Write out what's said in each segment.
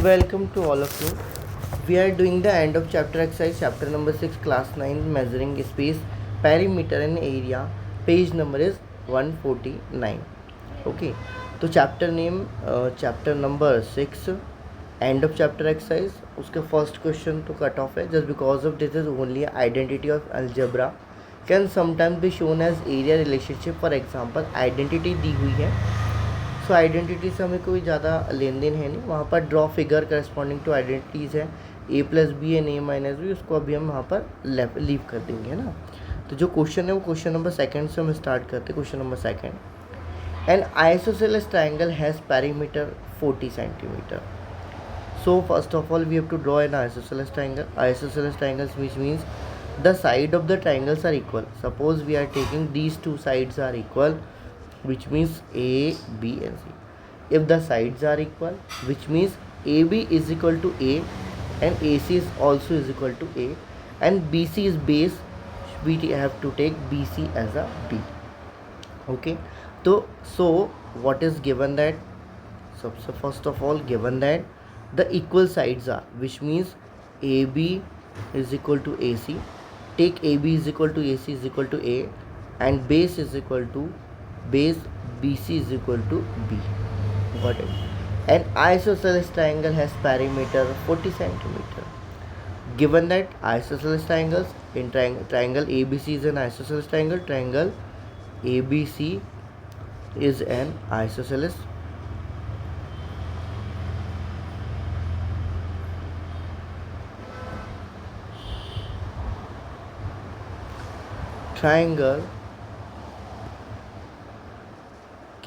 Welcome to all of you. We are doing the end of chapter exercise, chapter number 6, class 9, measuring space, perimeter and area. Page number is 149. Okay, तो chapter name, chapter number 6, end of chapter exercise. उसके first question तो cut off है, just because of this is only identity of algebra can sometimes be shown as area relationship. For example, identity दी हुई है, सो identity से हमें कोई ज़्यादा लेन then है नहीं. वहाँ पर draw figure corresponding to identities है, a plus B and a minus B, उसको अभी हम वहाँ पर लीव कर देंगे, है ना. तो जो क्वेश्चन है वो क्वेश्चन नंबर सेकंड से हम स्टार्ट करते हैं. Question number second, N isosceles triangle has perimeter 40 centimetre. So first of all we have to draw an isosceles triangle. Isosceles triangles, which means the side of the triangles are equal. Suppose we are taking these two sides are equal, which means A, B and C. If the sides are equal, which means AB is equal to A and AC is also is equal to A and BC is base, we have to take BC as a B. Okay, so what is given that, so first of all given that the equal sides are, which means AB is equal to AC, take AB is equal to AC is equal to A and base is equal to base, BC is equal to B. Got it. An isosceles triangle has perimeter 40 centimeter. Given that isosceles triangles, in triangle ABC is an isosceles triangle, triangle ABC is an isosceles triangle.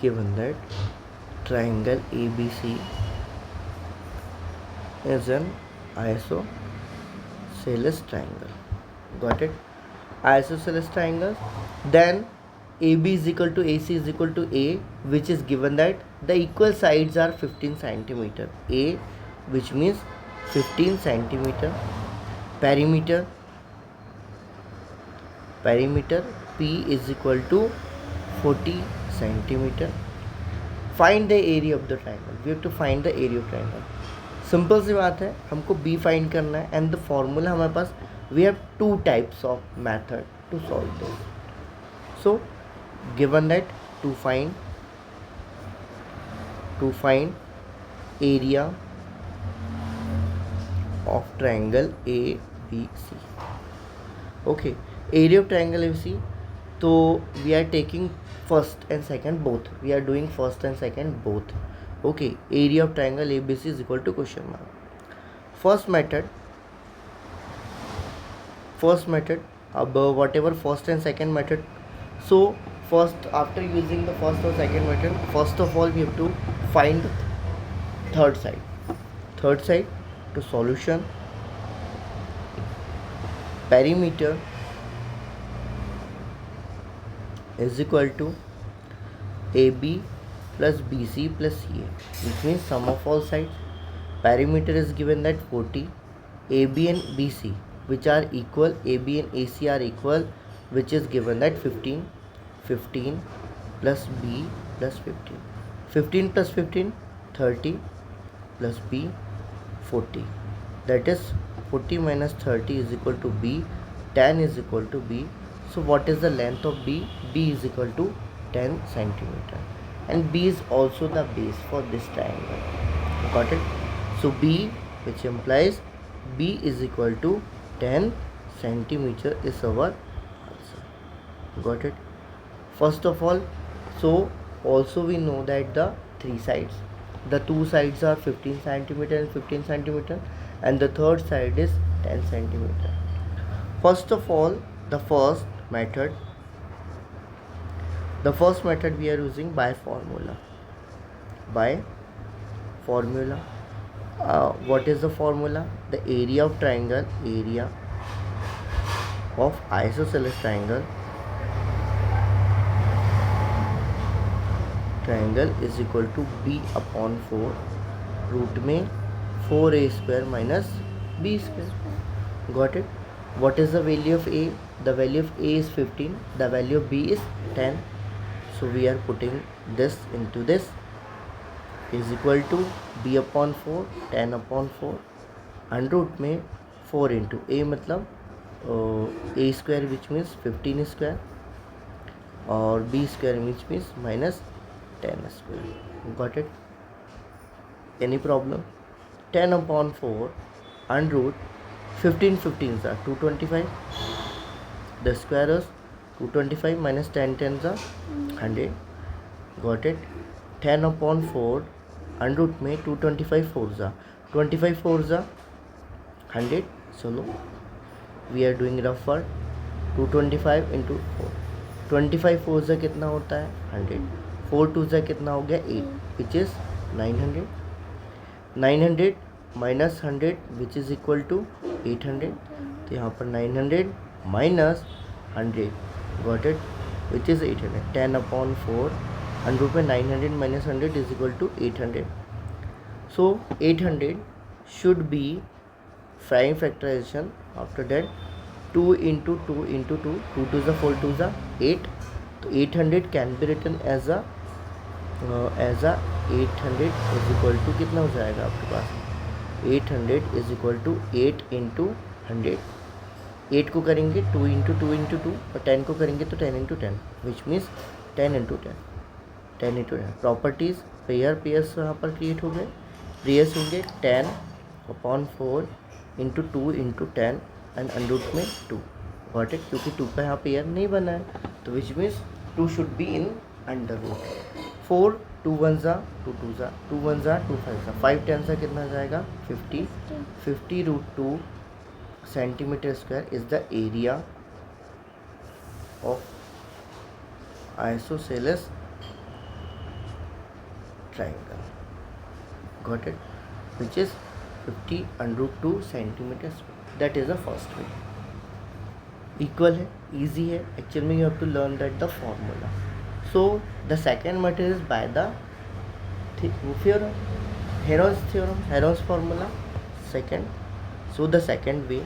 Given that triangle ABC is an isosceles triangle. Got it. Isosceles triangle, then AB is equal to AC is equal to A, which is given that the equal sides are 15 centimeter. A, which means 15 centimeter. Perimeter P is equal to 40 centimeter. Find the area of the triangle. We have to find the area of triangle. Simple सी बात है, हमको B find करना है and the formula हमारे पास, we have two types of method to solve this. So given that to find area of triangle ABC. Okay, area of triangle ABC, so we are taking first and second both, we are doing first and second both. Okay, area of triangle ABC is equal to question mark. First method, above whatever first and second method. So first, after using the first or second method, first of all we have to find third side to solution. Perimeter is equal to AB plus BC plus CA, which means sum of all sides. Perimeter is given that 40, AB and BC which are equal, AB and AC are equal, which is given that 15 plus B plus 15, 15 plus 15 30 plus B 40, that is 40 minus 30 is equal to B, 10 is equal to B. So what is the length of B? B is equal to 10 centimeter and B is also the base for this triangle. Got it? So B, which implies B is equal to 10 centimeter is our answer. Got it? First of all, so also we know that the three sides, the two sides are 15 centimeter and 15 centimeter and the third side is 10 centimeter. First of all, the first method we are using by formula. What is the formula? The area of triangle, area of isosceles triangle is equal to B upon 4, root में 4A square minus B square. Got it? What is the value of A? The value of A is 15, the value of B is 10. So we are putting this into this. Is equal to B upon 4 10 upon 4 under root में 4 into A मतलब A square which means 15 square और B square which means minus 10 square. Got it? Any problem? 10 upon 4 under root 15 15s are 225. The square is 225 minus 10 10s are 100. Got it? 10 upon 4 under root में 225 4s are 25 4s are 100. So no, we are doing rough work. 225 into 4. 25 4s are कितना होता है 100. 4 2s are कितना हो गया 8 which is 900. 900 minus 100 which is equal to 800. तो यहाँ पर 900 minus 100 got it which is 800. 10 upon 4 100 में 900 minus 100 is equal to 800. So 800 should be prime factorization. After that 2 into 2 into 2 2 two ज़ा 4 टू ज़ा 8. तो 800 can be written as a 800 is equal to कितना हो जाएगा आपके पास 800 इज इक्वल टू 8 इंटू 100. 8 को करेंगे 2 इंटू 2 इंटू 2 और 10 को करेंगे तो 10 into 10 which means 10 into 10 10 into 10. Properties pairs यहाँ पर क्रिएट हो गए. पेयर्स होंगे 10 upon 4 into 2 into 10 and under में 2. Got it? क्योंकि 2 का यहाँ पेयर नहीं बना है तो which means 2 should be in under root. 4 2 1 ज़ा 2 2 ज़ा 2 1 ज़ा 2 5 ज़ा 5 10 सा कितना जाएगा 50. 50 root 2 centimetre square is the area of isosceles triangle. Got it? Which is 50 under root 2 centimetre square. That is the first way. Equal है, ईजी है. Actual में you have to learn that the formula. So the second method is by the theorem, Heron's formula. Second, so the second way,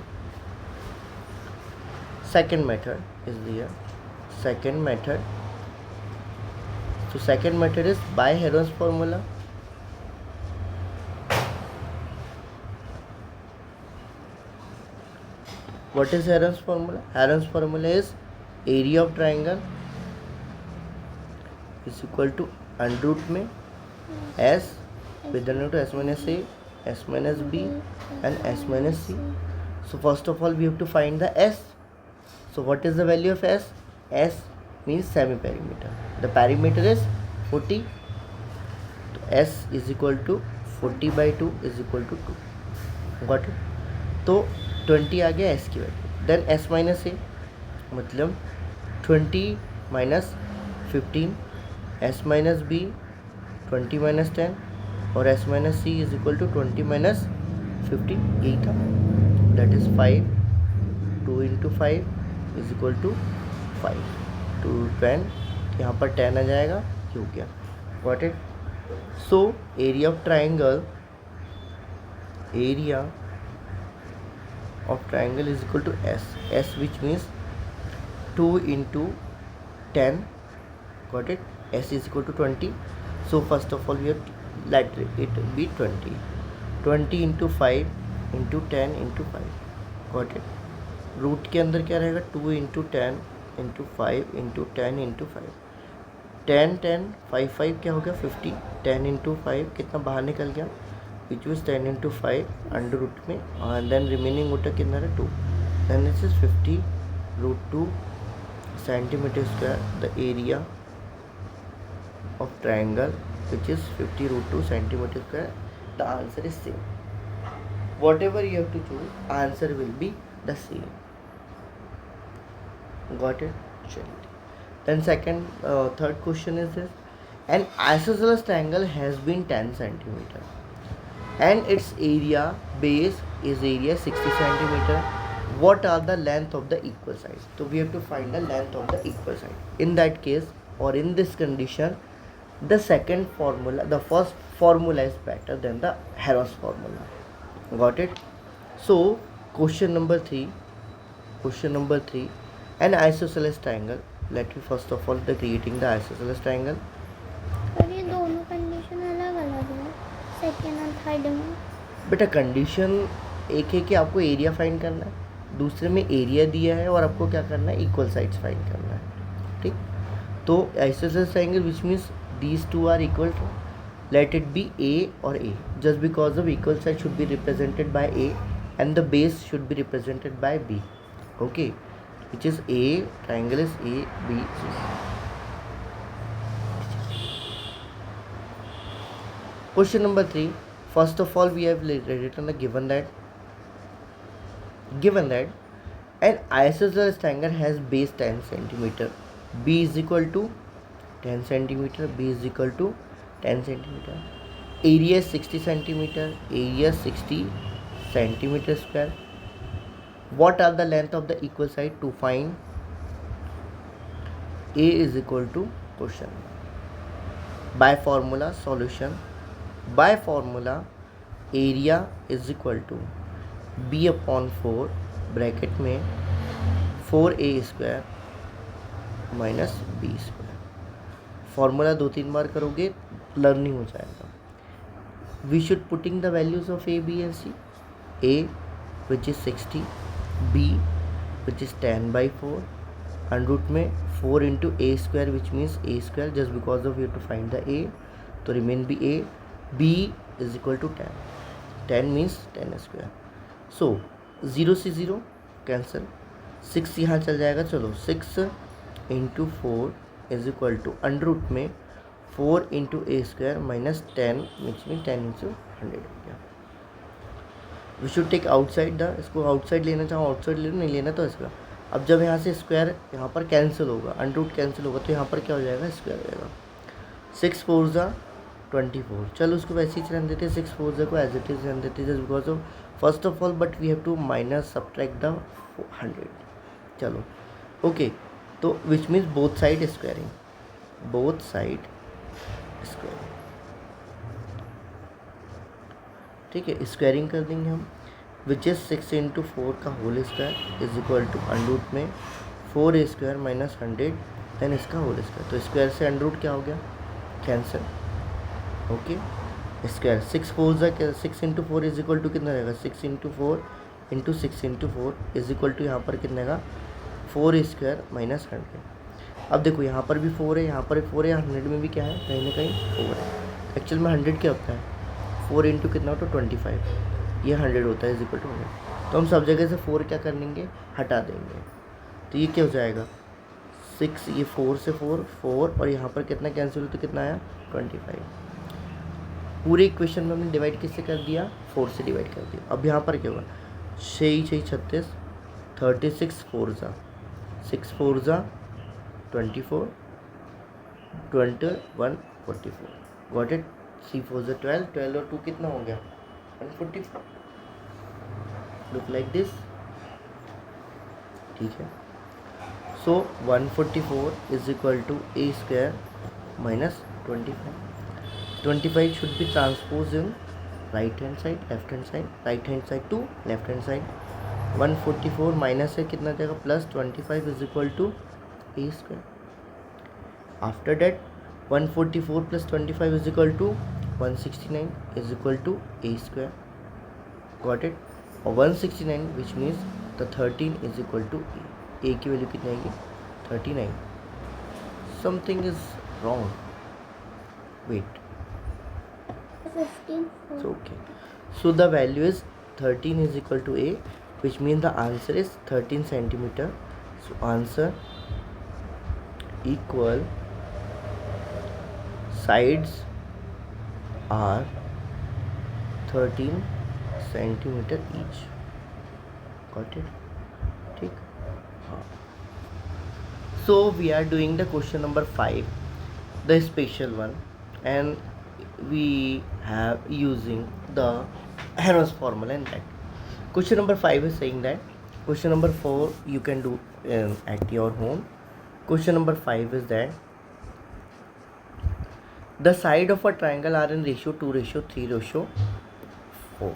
second method is there. Second method. So second method is by Heron's formula. What is Heron's formula? Heron's formula is area of triangle is equal to under root में s with the to s minus a, s minus b and s minus c. So first of all we have to find the s. So what is the value of s? S means semi perimeter. The perimeter is 40. So s is equal to 40 by 2 is equal to 2. Got it? तो 20 आ गया s की value. Then s minus a मतलब 20 minus 15 s minus B 20 minus 10 और s minus C is equal to 20 minus 15. यही था. That is 5 2 into 5 is equal to 5 2 10. यहाँ पर 10 आ जाएगा. ये हो गया. Got it? So area of triangle is equal to S which means 2 into 10. Got it? S is equal to 20. So first of all we have let it be 20. 20 into 5 into 10 into 5. Got it? Root के अंदर क्या रहेगा 2 into 10 into 5 into 10 into 5. 10 10 5 5 क्या हो गया 50. 10 into 5 कितना बाहर निकल गया which was 10 into 5 under root में एंड देन रिमेनिंग होता कितना है 2. Then this is 50 root 2 centimetre square. The area of triangle which is 50 root 2 centimeter square. The answer is same. Whatever you have to choose, answer will be the same. Got it? Then third question is this. An isosceles triangle has been 10 centimeter and its area base is area 60 centimeter. What are the length of the equal sides? So we have to find the length of the equal side. In that case or in this condition, the first formula is better than the Heron's formula. Got it? So question number 3, an isosceles triangle. Let me first of all creating the isosceles triangle. पर ये दोनों condition अलग अलग है. बेटा condition एक है कि आपको एरिया फाइंड करना है, दूसरे में एरिया दिया है और आपको क्या करना है, इक्वल साइड्स फाइंड करना है, ठीक। तो isosceles triangle which means these two are equal to, let it be A or A, just because of equal side should be represented by A and the base should be represented by B, okay, which is A, triangle is A, B, C. Question number 3, first of all we have written the given that an isosceles triangle has base 10 centimeter, B is equal to 10 centimeter, B is equal to 10 centimeter, area 60 centimeter, area 60 centimeter square. What are the length of the equal side? To find A is equal to question. By formula solution, by formula area is equal to B upon 4 bracket में 4A square minus B square. Formula 2-3 बार करोगे learning हो जाएगा। We should putting the values of A, B and C. A which is 60, B which is 10/4, under root में 4 into A square which means A square, just because of you to find the A, तो remain B A. B is equal to 10, 10 means 10 square. So 0 से 0 cancel, 6 यहाँ चल जाएगा, चलो 6 into 4 is equal to under root में 4 into A square minus 10 which mean 10 into 100 हो गया। We should take outside the, इसको आउटसाइड लेना चाहो आउटसाइड ले लो, नहीं लेना तो इसका। अब जब यहाँ से स्क्वायर यहाँ पर कैंसिल होगा, अंडर रूट कैंसिल होगा, तो यहाँ पर क्या हो जाएगा, स्क्वायर हो जाएगा। 6 4 ज़ा 24, चलो उसको वैसे ही रहने देते हैं, 6 4 ज़ा को एज इट इज़ रहने देते हैं, just because of first of all but we have to minus subtract the 100, चलो ओके। तो which means both side squaring, both side squaring, ठीक है, स्क्वायरिंग कर देंगे हम, विच इज़ 6 इंटू 4 का whole square is equal to under root में 4A square minus 100 then इसका होल स्क्वायर। तो स्क्वायर से अंडर रूट क्या हो गया, कैंसिल, ओके। स्क्वायर 6 4 ज़ा 6 इंटू 4 इज इक्वल टू कितना रहेगा, 6 into 4 into 6 into 4 is equal to यहाँ पर कितना का 4A स्क्वायर माइनस 100। अब देखो यहाँ पर भी 4 है, यहाँ पर 4 है, 100 में भी क्या है, कहीं ना कहीं 4 है। एक्चुअल में 100 क्या होता है, 4 इंटू कितना हो तो 25, ये 100 होता है इज इक्वल टू 100। तो हम सब जगह से 4 क्या कर लेंगे, हटा देंगे, तो ये क्या हो जाएगा 6, ये 4 से 4 और यहाँ पर कितना कैंसिल हो तो कितना आया 25। पूरे इक्वेशन में हमने डिवाइड किससे कर दिया, 4 से डिवाइड कर दिया। अब यहाँ पर क्या होगा, 6 6 36, 36 4 ज़ा 6 4 ज़ा 24, 21 44, गॉट इट। 3 4 ज़ा 12, 12 और 2 कितना हो गया 144, लुक लाइक दिस, ठीक है। So 144 is equal to A square minus 25 should be transposed in right hand side, left hand side, right hand side to left hand side। 144 minus है कितना जाएगा plus 25 is equal to A square. After that 144 plus 25 is equal to 169 is equal to A square, got it. और 169 which means the 13 is equal to A की value कितनी आएगी 39। Something is wrong, wait, it's okay. So the value is 13 is equal to A, which means the answer is 13 centimeter. So answer equal, sides are 13 centimeter each, got it, ठीक, हाँ। So we are doing the question number 5, the special one, and we have using the Heron's formula in that. Question number 5 is saying that, question number 4 you can do at your home. Question number 5 is that the side of a triangle are in ratio 2:3:4.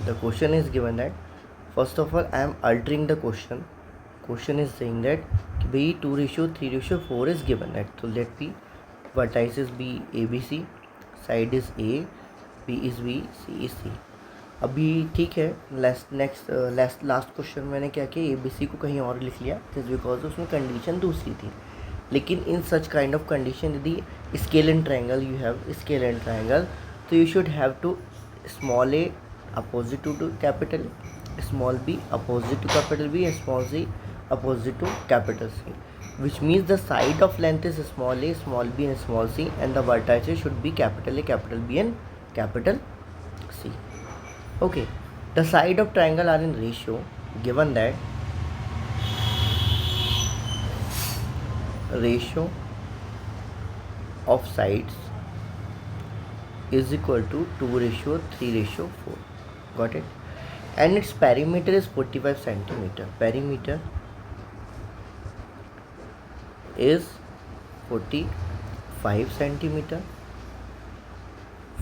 The question is given that, first of all I am altering the question. Question is saying that B 2:3:4 is given that, so let be vertices be ABC, side is A, B is B, C is C. अभी ठीक है, last question मैंने क्या किया, ABC को कहीं और लिख लिया, जस्ट बिकॉज उसमें कंडीशन दूसरी थी. लेकिन in such kind of condition यदि scale and triangle you have scale and triangle, तो you should have to small a opposite to capital A, small b opposite to capital B, and small c opposite to capital C, which means the side of length is small a, small b and small c, and the vertices should be capital A, capital B and capital C. Okay, the side of triangle are in ratio, given that ratio of sides is equal to 2:3:4. Got it? And its perimeter is 45 centimeter. Perimeter is 45 centimeter.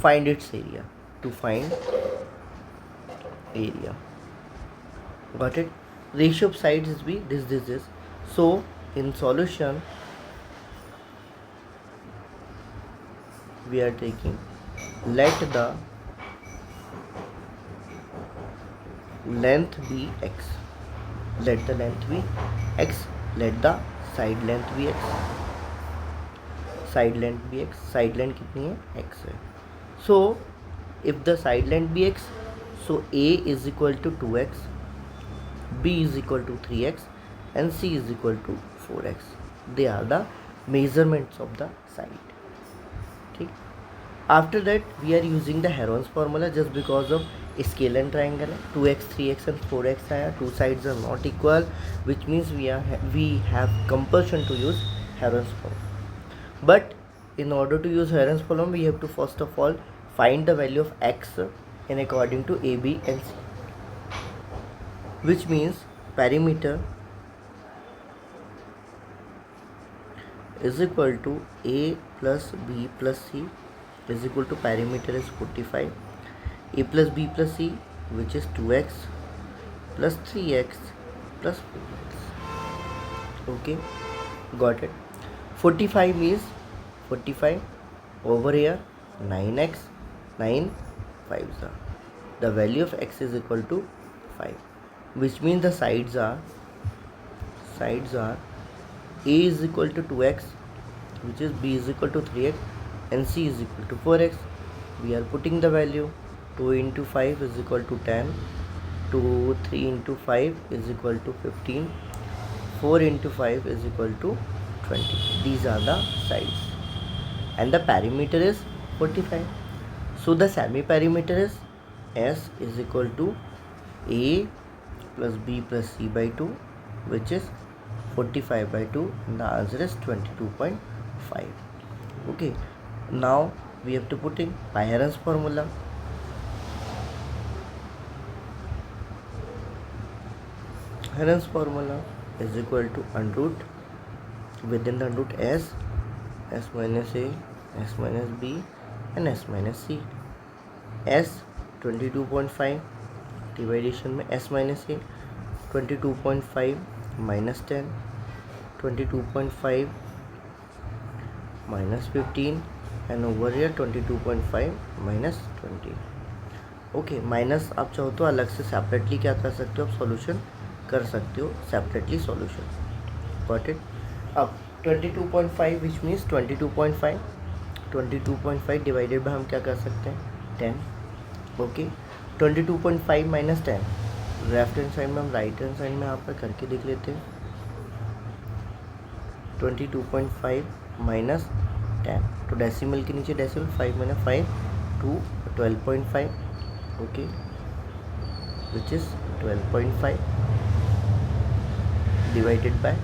Find its area. To find area. Got it? Ratio of sides is be this. So in solution we are taking, let the length be x, let the length be x, let the side length be x, side length be x, side length कितनी है x है. So if the side length be x, so A is equal to 2x, B is equal to 3x and C is equal to 4x. They are the measurements of the side. ठीक. After that we are using the Heron's formula, just because of scale and triangle है, 2x 3x and 4x आया, two sides are not equal, which means we have compulsion to use Heron's formula. But in order to use Heron's formula, we have to first of all find the value of x in according to A, B and C, which means perimeter is equal to A plus B plus C is equal to perimeter is 45, A plus B plus C, which is 2x plus 3x plus 4x. Okay, got it. 45 means 45 over here 9x, 9 5s are, the value of x is equal to 5, which means the sides are A is equal to 2x, which is B is equal to 3x and C is equal to 4x. We are putting the value. 2 into 5 is equal to 10, 3 into 5 is equal to 15, 4 into 5 is equal to 20. These are the sides and the perimeter is 45. So the semi perimeter is S is equal to A plus B plus C by 2, which is 45 by 2, and the answer is 22.5. Okay, now we have to put in Heron's formula. Heron's formula is equal to under root, within the under root S minus A, S minus B and S minus C. S 22.5 dividation में S minus A 22.5 minus 10, 22.5 minus 15 and over here 22.5 minus 20. Okay, minus आप चाहो तो अलग से separately क्या कर सकते हो, आप सॉल्यूशन कर सकते हो, सेपरेटली सॉल्यूशन. Got it. अब 22.5 विच मीन्स 22.5 डिवाइडेड बाय हम क्या कर सकते हैं 10. Okay, 22.5 minus 10, left hand side में हम राइट हैंड साइड में यहाँ पर करके देख लेते हैं. 22.5 माइनस 10, तो डेसिमल के नीचे डेसिमल 5 मैंने 5 to 12.5. Okay, which is 12.5 divided by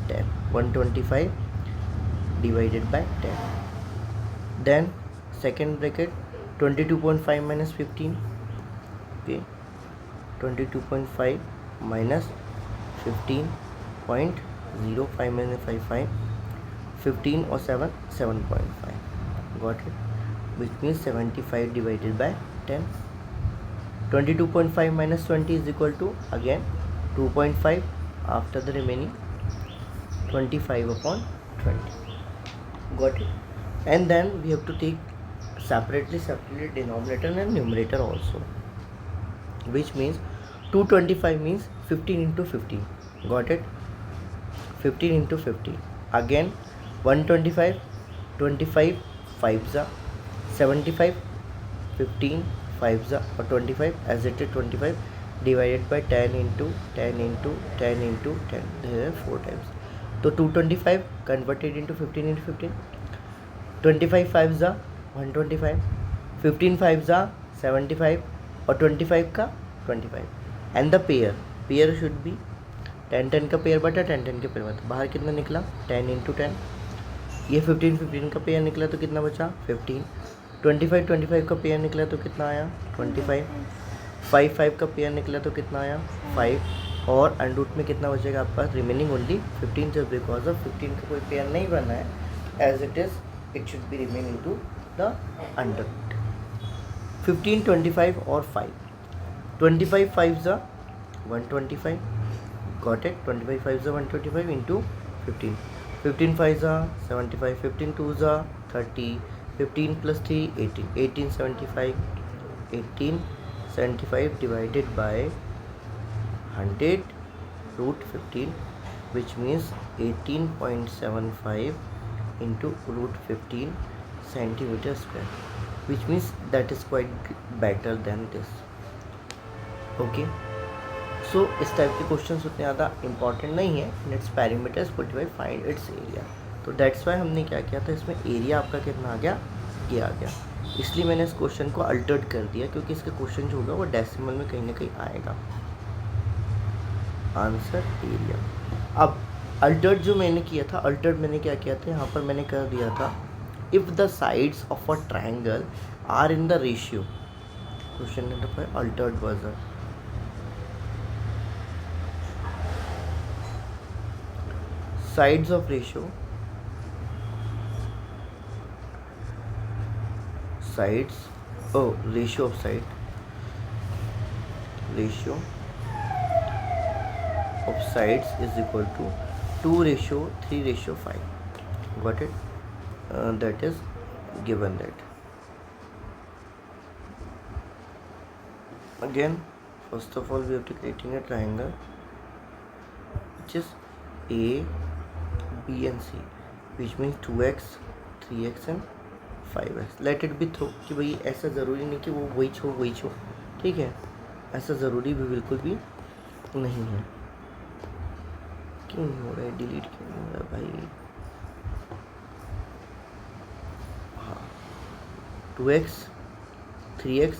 10, 125 divided by 10. Then second bracket 22.5 minus 15. Okay, 22.5 minus 15.05 मैंने 55, 15 और 7 7.5. Got it, which means 75 divided by 10. 22.5 minus 20 is equal to again 2.5 after the remaining 25 upon 20. Got it. And then we have to take separately denominator and numerator also. which means 225 means 15 into 15. Got it? 15 into 15. Again 125, 25 5s are 75, 15 5s are or 25 as it is 25 divided by 10 into 10 into 10 into 10. There are 4 times. So 225 converted into 15 into 15. 25 5s are 125, 15 5s are 75 और 25 का 25. And the pair should be 10 10 का pair बटा 10 10 का pair बटा. बाहर कितना निकला 10 into 10. ये 15 15 का पेयर निकला तो कितना बचा 15. 25 25 का पेयर निकला तो कितना आया 25. 5 5 का पेयर निकला तो कितना आया 5. और अंडरूट में कितना बचेगा आपके पास remaining only 15. Just because of 15 का कोई पेयर नहीं बना है as it is it should be remain into the under root. 15 25 or 5. 25 5s are 125. Got it? 25 5s are 125 into 15. 15 5s are 75. 15 2s are 30. 15 plus 3 18. 18 75. 18 75 divided by 100 root 15, which means 18.75 into root 15 centimeter square, which means that is quite better than this. Okay, so इस type के questions उतने ज़्यादा important नहीं है. It's perimeter is 45. Find its area. तो that's why हमने क्या किया था, इसमें एरिया आपका कितना आ गया, ये आ गया. इसलिए मैंने इस क्वेश्चन को अल्टर्ड कर दिया क्योंकि इसका क्वेश्चन जो होगा वो डेसिमल में कहीं ना कहीं आएगा. Answer area. अब अल्टर्ड जो मैंने किया था, अल्टर्ड मैंने क्या किया था, यहाँ पर मैंने कर दिया था if the sides of a triangle are in the ratio. Question number altered version. Sides of ratio, sides ratio of side, ratio of sides is equal to 2:3:5. Got it? That is given that. Again, first of all we have to creating a triangle which is A, B and C, which means 2x, 3x and 5x. Let it be through कि भाई ऐसा ज़रूरी नहीं कि वो वही छो. ठीक है, ऐसा ज़रूरी भी बिल्कुल भी नहीं है. क्यों नहीं हो रहा है, डिलीट क्यों नहीं हो रहा है भाई. हाँ, 2x 3x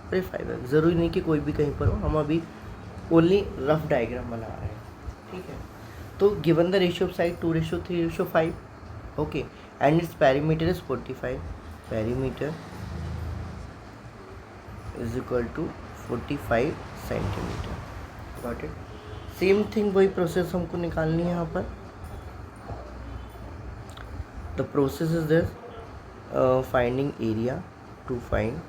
अरे 5x. ज़रूरी नहीं कि कोई भी कहीं पर हो, हम अभी ओनली रफ डायग्राम बना रहे हैं. ठीक है, तो given the ratio of side 2:3:5. Okay, and its perimeter is 45. Perimeter is equal to 45 centimetre. Got it? Same thing, वही प्रोसेस हमको निकालनी है यहाँ पर. The process is this, finding area. To find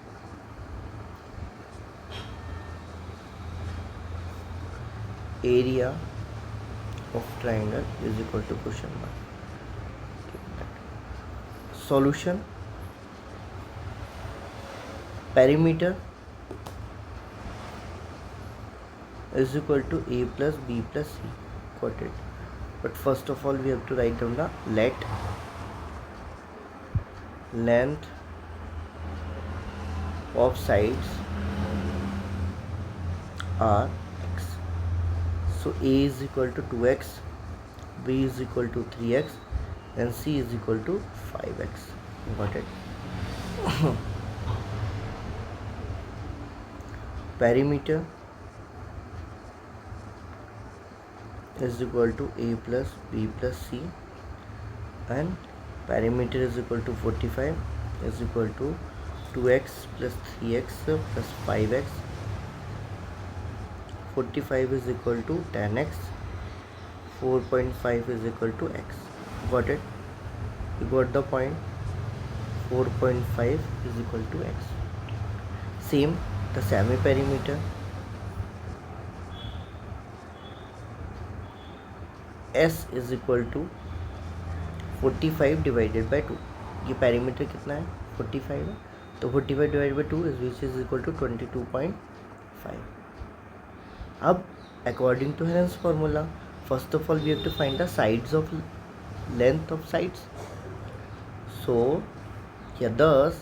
area of triangle is equal to question mark. Solution, perimeter is equal to A plus B plus C. Got it? But first of all we have to write down the length of sides are x. So A is equal to 2x, B is equal to 3x and C is equal to 5x. Got it? Perimeter is equal to A plus B plus C, and perimeter is equal to 45 is equal to 2x plus 3x plus 5x. 45 is equal to 10x. 4.5 is equal to x. Got it? You got the point? 4.5 is equal to x. Same, the semi perimeter S is equal to 45 divided by 2. ये perimeter कितना है 45 है, तो 45 divided by 2 which is equal to 22.5. 5. अब according to Heron's formula, first of all we have to find the sides of length of sides. So here thus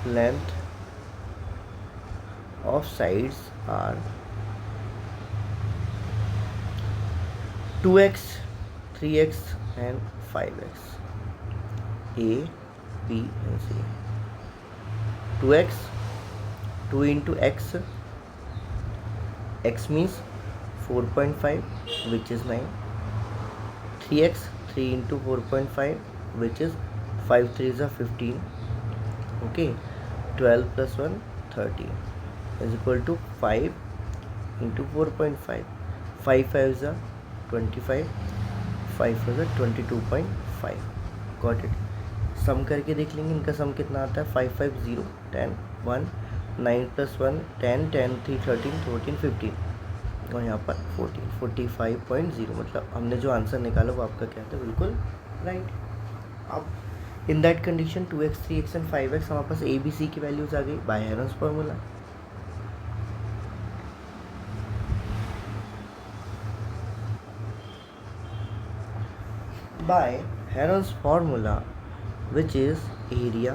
length of sides are 2x, 3x and 5x. A, B and C. 2x, 2 into x, x means 4.5 which is 9. 3x, 3 into 4.5 which is 5 3s are 15. Okay, 12 plus 1 13 is equal to 5 into 4.5. 5 5s are 25, 5 4s are 22.5. Got it. सम करके देख लेंगे इनका सम कितना आता है. 5 5 0 10 1 9 plus 1 10 10 3 13 14 15 और यहाँ पर 14 45.0. मतलब हमने जो आंसर निकाला वो आपका क्या था, बिल्कुल राइट. अब in that condition 2x 3x and 5x हमारे पास ABC की वैल्यूज आ गई by Heron's formula. By Heron's formula, which is area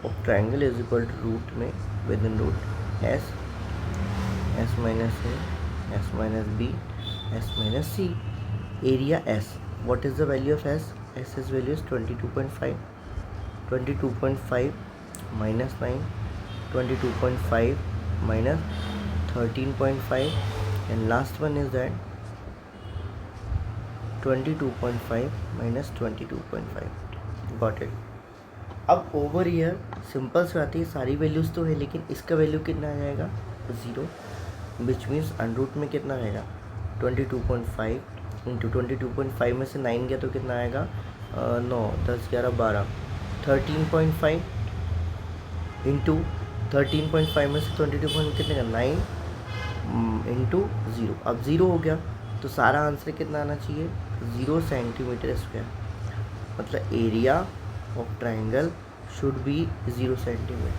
of triangle is equal to root में within root s minus a, s minus b, s minus c. Area s. What is the value of s? S's value is 22.5. 22.5 minus 9, 22.5 minus 13.5 and last one is that 22.5 minus 22.5. Got it. अब over year simple से आती है, सारी values तो है लेकिन इसका value कितना आ जाएगा 0, विच मीन्स अंडरूट में कितना आएगा 22.5 इंटू 22.5 में से 9 गया तो कितना आएगा 9 10 11 12 13.5 इंटू 13.5 में से 22 कितने का 9 इंटू 0. अब 0 हो गया तो सारा आंसर कितना आना चाहिए 0 सेंटीमीटर स्क्वायर. मतलब area of triangle should be 0 centimetre.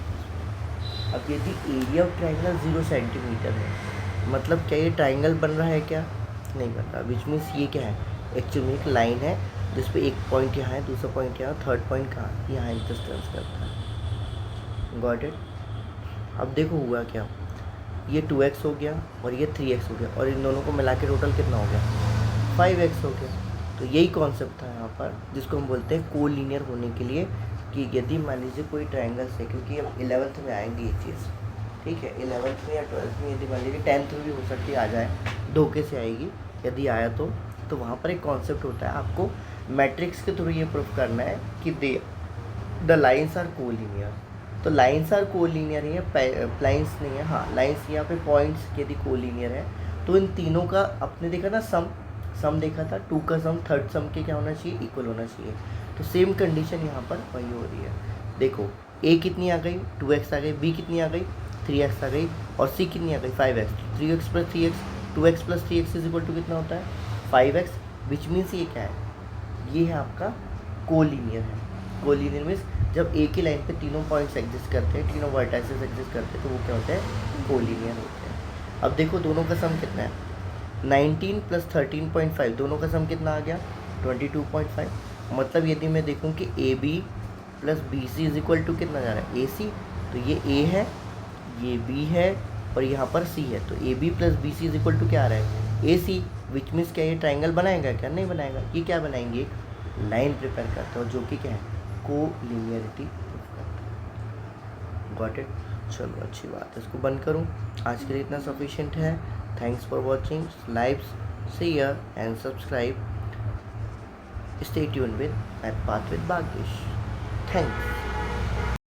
अब यदि एरिया ऑफ ट्राइंगल 0 सेंटीमीटर है मतलब क्या ये ट्राइंगल बन रहा है क्या, नहीं बन रहा. विच मीन्स ये क्या है, एक्चुअली एक लाइन है जिस पे एक पॉइंट यहाँ है, दूसरा पॉइंट यहाँ, थर्ड पॉइंट कहाँ, यहाँ डिस्टेंस करता है. Got it. अब देखो हुआ क्या, ये 2x हो गया और ये 3x हो गया और इन दोनों को मिला के टोटल कितना हो गया 5x हो गया. तो यही कॉन्सेप्ट था यहाँ पर जिसको हम बोलते हैं कोलिनियर होने के लिए, कि यदि मान लीजिए कोई ट्राइंगल से, क्योंकि अब 11th में आएंगी ये चीज़, ठीक है 11th में या 12th में, यदि मान लीजिए 10th में भी हो सकती है आ जाए, धोखे से आएगी यदि आया तो वहाँ पर एक कॉन्सेप्ट होता है, आपको मैट्रिक्स के थ्रू ये प्रूफ करना है कि द लाइन्स आर कोलिनियर. तो लाइन्स आर कोलिनियर ही है, लाइन्स नहीं है. हाँ लाइन्स यहाँ पे पॉइंट्स यदि कोलिनियर है तो इन तीनों का आपने देखा ना सम देखा था, 2 का सम थर्ड सम के क्या होना चाहिए, इक्वल होना चाहिए. तो सेम कंडीशन यहाँ पर वही हो रही है. देखो a कितनी आ गई 2x आ गई, b कितनी आ गई 3x आ गई और c कितनी आ गई 5x. 3x plus 3x 2x plus 3x is equal to कितना होता है 5x. विच मीन्स ये क्या है, ये है आपका कोलिनियर है. कोलिनियर मीन्स जब एक ही लाइन पे तीनों पॉइंट्स एग्जिस्ट करते हैं, तीनों वर्टाइसेस एग्जिस्ट करते हैं तो वो क्या होता है कोलिनियर होते हैं. अब देखो दोनों का सम कितना है 19 प्लस 13.5, दोनों का सम कितना आ गया 22.5. मतलब यदि मैं देखूं कि A B plus B C is equal to कितना जा रहा है ए सी, तो ये ए है ये बी है और यहाँ पर सी है, तो A B plus B C is equal to क्या आ रहा है ए सी. विच मीन्स क्या ये ट्राइंगल बनाएगा क्या, नहीं बनाएगा. ये क्या बनाएंगे, लाइन प्रिपेयर करता है जो कि क्या है कोलिनियरिटी प्रूफ करता है. Got it. चलो अच्छी बात है, इसको बंद करूँ. आज के लिए इतना सफिशिएंट है. Thanks for watching. Like, share and subscribe. Stay tuned with Math Path with Bhagyesh. Thanks.